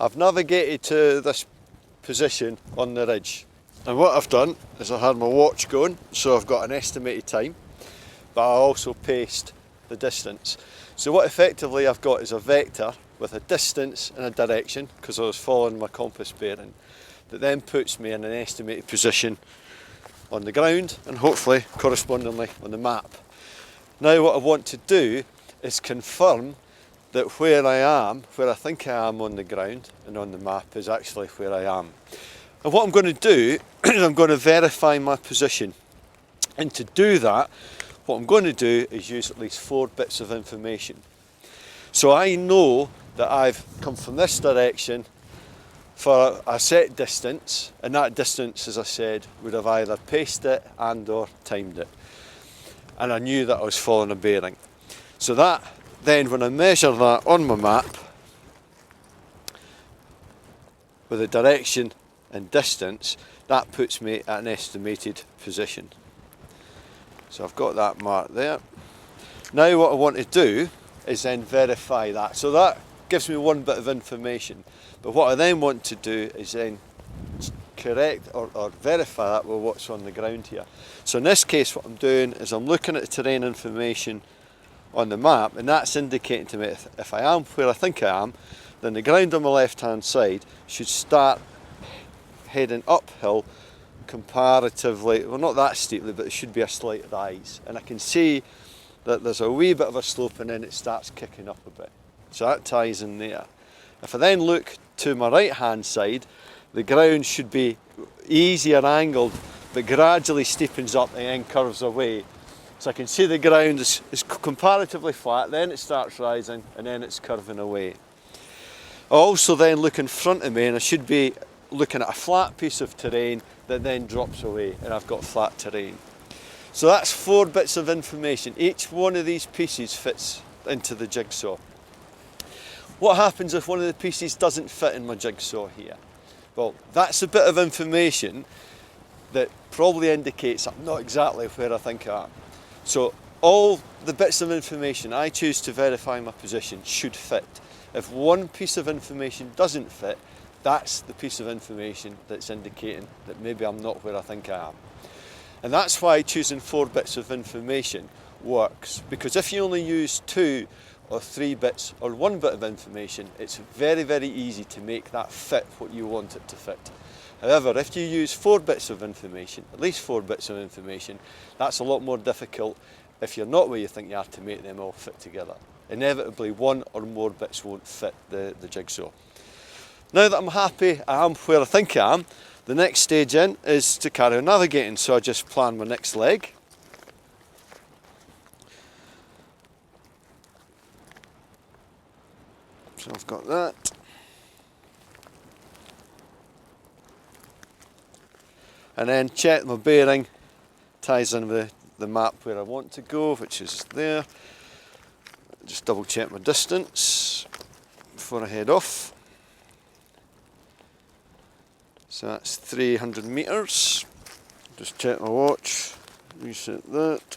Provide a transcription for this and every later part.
I've navigated to this position on the ridge. And what I've done is I had my watch going, so I've got an estimated time, but I also paced the distance. So what effectively I've got is a vector with a distance and a direction, because I was following my compass bearing, that then puts me in an estimated position on the ground and hopefully correspondingly on the map. Now what I want to do is confirm that where I am, where I think I am on the ground and on the map, is actually where I am. And what I'm going to do is I'm going to verify my position. And to do that, what I'm going to do is use at least 4 bits of information. So I know that I've come from this direction for a set distance, and that distance, as I said, would have either paced it and or timed it. And I knew that I was following a bearing. So that, then when I measure that on my map, with the direction and distance, that puts me at an estimated position. So I've got that marked there. Now what I want to do is then verify that. So that gives me 1 bit of information. But what I then want to do is then correct or verify that with what's on the ground here. So in this case what I'm doing is I'm looking at the terrain information on the map, and that's indicating to me if I am where I think I am, then the ground on my left hand side should start heading uphill comparatively, well not that steeply, but it should be a slight rise, and I can see that there's a wee bit of a slope and then it starts kicking up a bit. So that ties in there. If I then look to my right hand side, the ground should be easier angled but gradually steepens up and then curves away. So I can see the ground is comparatively flat, then it starts rising and then it's curving away. I also then look in front of me and I should be looking at a flat piece of terrain that then drops away and I've got flat terrain. So that's 4 bits of information. Each one of these pieces fits into the jigsaw. What happens if one of the pieces doesn't fit in my jigsaw here? Well, that's a bit of information that probably indicates I'm not exactly where I think I am. So all the bits of information I choose to verify my position should fit. If one piece of information doesn't fit, that's the piece of information that's indicating that maybe I'm not where I think I am. And that's why choosing 4 bits of information works, because if you only use 2 or 3 bits or 1 bit of information, it's very, very easy to make that fit what you want it to fit. However, if you use 4 bits of information, at least 4 bits of information, that's a lot more difficult if you're not where you think you are to make them all fit together. Inevitably, 1 or more bits won't fit the jigsaw. Now that I'm happy I am where I think I am, the next stage in is to carry on navigating. So I just plan my next leg. So I've got that. And then check my bearing ties in with the map where I want to go, which is there. Just double check my distance before I head off. So that's 300 metres. Just check my watch, reset that.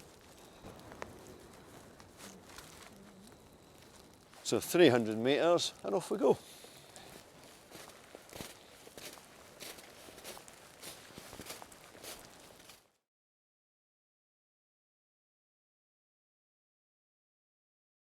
So 300 metres and off we go.